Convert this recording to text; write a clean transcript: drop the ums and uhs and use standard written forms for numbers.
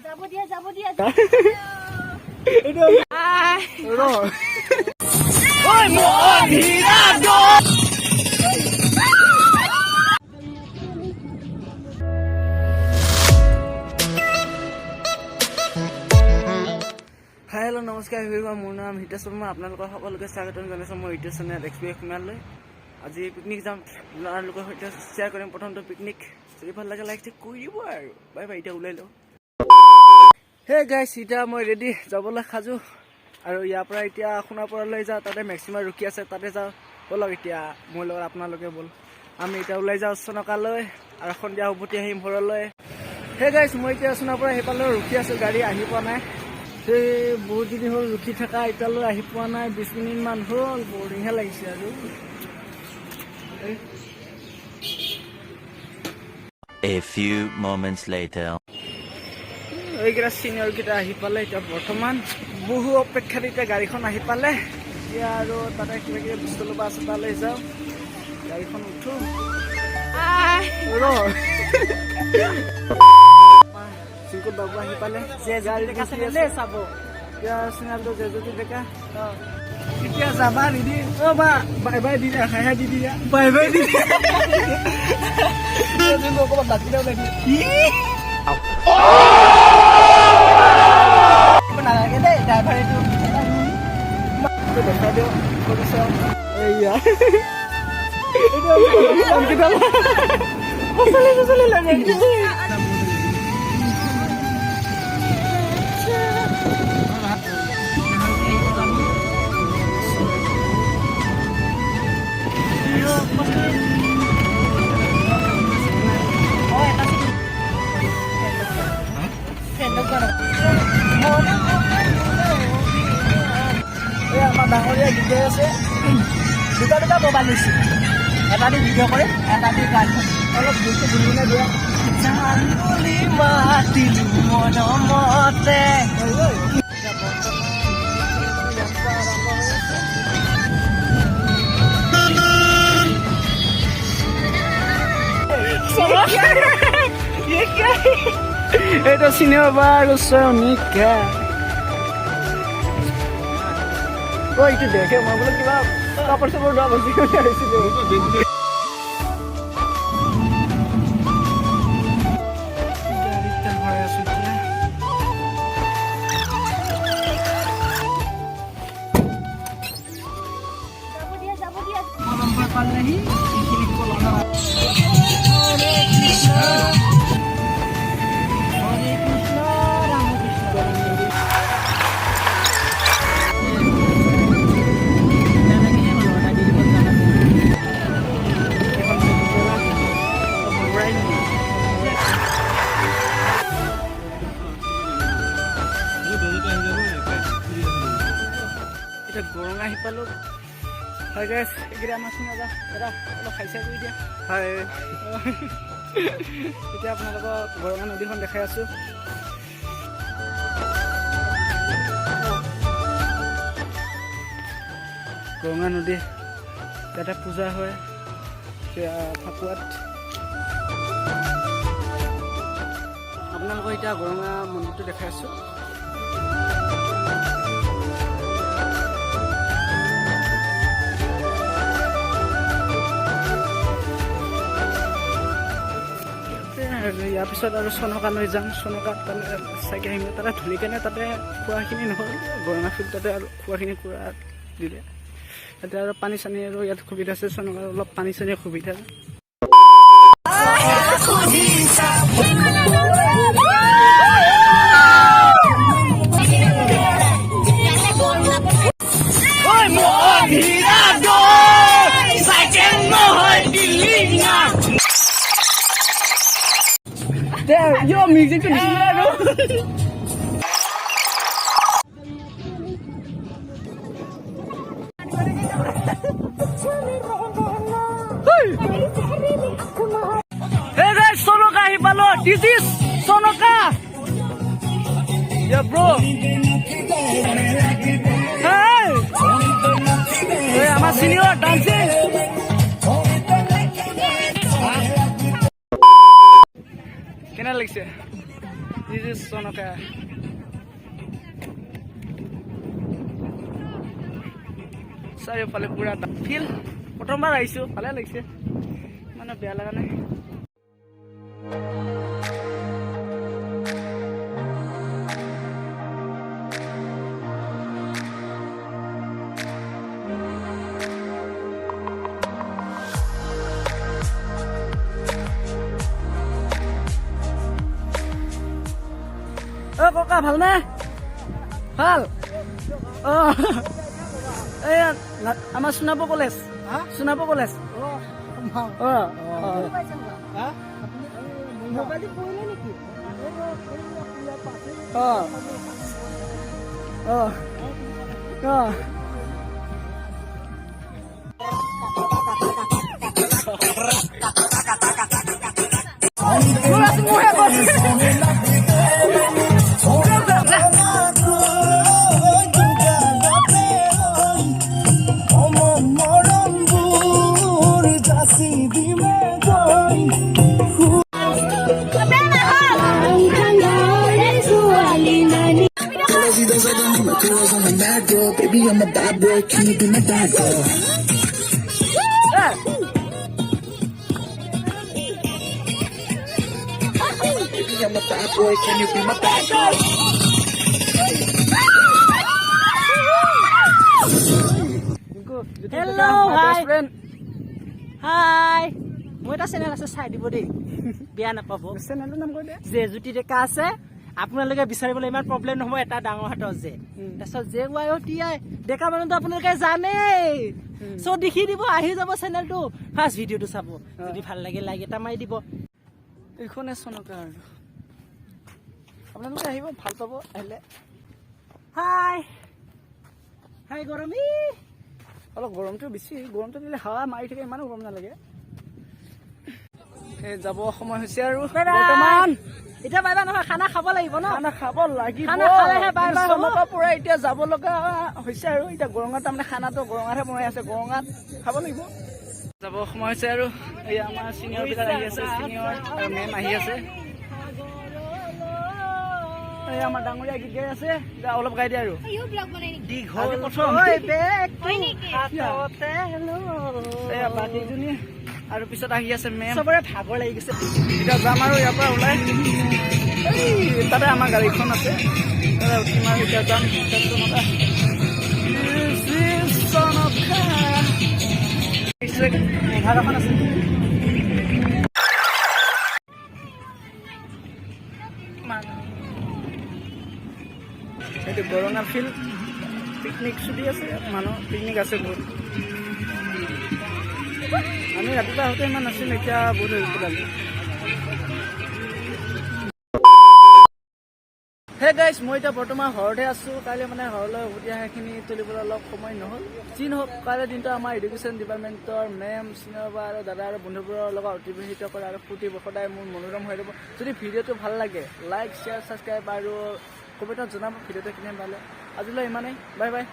যাব দিয়া हेलो नमस्कार एभ्रिवान मोर नाम हितेश शर्मा আপোনালোকৰ সকলোকে স্বাগতম জনাইছো মই ইউটিউব চেনেল এক্সপি কুমাৰলৈ আজি পিকনিক যাম আপোনালোকৰ সৈতে শ্বেয়াৰ কৰিম প্ৰথমটো পিকনিক যদি ভাল লাগে লাইক কৰি দিব আৰু বাই বাই এতিয়া ওলাই লওঁ হে গাইছ এতিয়া মই ৰেডি যাবলৈ সাজু আৰু ইয়াৰ পৰা এতিয়া সোণাপুৰলৈ যাওঁ তাতে মেক্সিমাম ৰখি আছে তাতে যাওঁ বলক এতিয়া মোৰ লগত আপোনালোকে বল আমি এতিয়া ওলাই যাওঁ চনকালৈ আৰু সন্ধিয়া উভতি আহিম ঘৰলৈ হে গাইছ মই এতিয়া সোণাপুৰ আহি পালোঁ ৰখি আছোঁ গাড়ী আহি পোৱা নাই বহুত দিন হ'ল ৰখি থকা এতিয়ালৈ আহি পোৱা নাই 20 মিনিটমান হ'ল বৰিংহে লাগিছে আৰু A few moments later এইকেইটা চিনিয়ৰকেইটা আহি পালে এতিয়া বৰ্তমান বহু অপেক্ষাত এতিয়া গাড়ীখন আহি পালে এতিয়া আৰু তাতে কিবা কিবি বস্তু ল'ব আছে তালৈ যাওঁ গাড়ীখন উঠো চিংকুত বাবু আহি পালে গাড়ী চাব এতিয়া চিনালটো জেজুতি ডেকা এতিয়া যাবা নিদি অ' বা বাই বাই দি দিয়া হাই হাই দি দিয়া বাই বাই দি দিয়া অকণমান বাকী ওলাই দিয়ে নালাগে দেই ড্ৰাইভাৰ এইটো দেখা দিয়ক কৰিছে এয়া লাগে আমাৰ ডাঙৰীয়া ভিডিঅ' আছে দুটা মোবাইল লৈছে এটা দি ভিডিঅ' কৰে এটা দি গান অলপ বস্তু গুণগুণাই দিয়া মাতিলো মনমতে এইটো চিনেমা বাৰু চনিকা এইটো দেখে মই বোলো কিবা কাপোৰ চাপোৰ লোৱা বস্তু আহিছিলো গৰং আহি পালোঁ হয় গাইছ এইকেইটা আমাৰ চিনাজা দাদা অলপ খাইছে কৰি দিয়া হয় এতিয়া আপোনালোকক গৰঙা নদীখন দেখাই আছোঁ গৰঙা নদী তাতে পূজা হয় ফাকুৱাত আপোনালোকক এতিয়া গৰঙা মন্দিৰটো দেখাই আছোঁ ইয়াৰ পিছত আৰু চনকালৈ যাম চনকাত তাতে চাইকে আহিম তাতে ধুলি কেনে তাতে খোৱাখিনি নহ'ল গৰঙা ফিল্ডতে আৰু খোৱাখিনি পূৰা দিলে তাতে আৰু পানী চানী আৰু ইয়াত সুবিধা আছে চনকাত অলপ পানী চানীৰ সুবিধা Yo, music to Hey guys, Sonoka ahi palo. This is Sonoka. Yeah, bro. Hey. Hey, I'm a senior dancing. কেনে লাগিছে চনকা চাৰিওফালে পুৰা ফিল প্ৰথমবাৰ আহিছো ভালে লাগিছে মানে বেয়া লগা নাই ককা ভালনে ভাল এয়া আমাৰ Sonapur college Sonapur college Baby, I'm a bad boy. Can you be my bad girl? Baby, I'm a bad boy. Can you be my bad girl? Hello, hi. হাই মোৰ এটা চেনেল আছে চাই দিব দেই বেয়া নাপাব চেনেলটোৰ নাম কৈ দে যে জ্যোতি ডেকা আছে আপোনালোকে বিচাৰিবলৈ ইমান প্ৰব্লেম নহ'ব এটা ডাঙৰ হাতৰ যে তাৰপিছত যে ৱাই অ' টি আই ডেকা মানুহটো আপোনালোকে জানেই চ' দেখি দিব আহি যাব চেনেলটো ফাৰ্ষ্ট ভিডিঅ'টো চাব যদি ভাল লাগে লাইক এটা মাৰি দিব এইখনে চনকা আৰু আপোনালোকে আহিব ভাল পাব আহিলে হাই হাই গৰমী অলপ গৰমটো বেছি গৰমটো দিলে হাৱা মাৰি থাকে ইমানো গৰম নালাগে সেই যাব সময় হৈছে আৰু বৰ্তমান এতিয়া বাইবা নহয় খানা খাব লাগিব ন খানা খাব লাগিব খানা খালেহে বাই বাই হ'ব। চনকা পৰা এতিয়া যাব লগা হৈছে আৰু এতিয়া গৰঙাত তাৰমানে খানাটো গৰঙাতহে বনাই আছে গৰঙাত খাব লাগিব যাব সময় হৈছে আৰু এই আমাৰ চিনিয়ৰ বিলাক আহি আছে চিনিয়ৰ আৰু মেম আহি আছে এই আমাৰ ডাঙৰীয়া গীত গাই আছে অলপ গাই দিয়ে আৰু দীঘল প্ৰথম হাততে এয়া বাকীজনী আৰু পিছত আহি আছে মেম চবৰে ভাগৰ লাগি গৈছে এতিয়া যাম আৰু ইয়াৰ পৰা ওলাই তাতে আমাৰ গাড়ীখন আছে তাতে উঠিম আৰু এতিয়া যাম এঘাৰখন আছে এইটো গৰঙা ফিল্ড পিকনিক চলি আছে মানুহ পিকনিক আছে বহুত আমি ৰাতিপুৱা আহোঁতে ইমান নাছিল এতিয়া বহুত হৈ পেলালে হে গাইছ মই এতিয়া বৰ্তমান ঘৰতে আছোঁ কাইলৈ মানে ঘৰলৈ উভতি অহাখিনি তুলিবলৈ অলপ সময় নহ'ল যি নহওক কাইলৈ দিনটো আমাৰ এডুকেশ্যন ডিপাৰ্টমেণ্টৰ মেম চিনিয়ৰ বা আৰু দাদা আৰু বন্ধুবোৰৰ লগত অতিবাহিত কৰে আৰু ফূৰ্তি সদায় মোৰ মনোৰম হৈ যাব যদি ভিডিঅ'টো ভাল লাগে লাইক শ্বেয়াৰ ছাবস্ক্ৰাইব আৰু কমেণ্টত জনাব ভিডিঅ'টো কেনে পালে আজিলৈ ইমানেই বাই বাই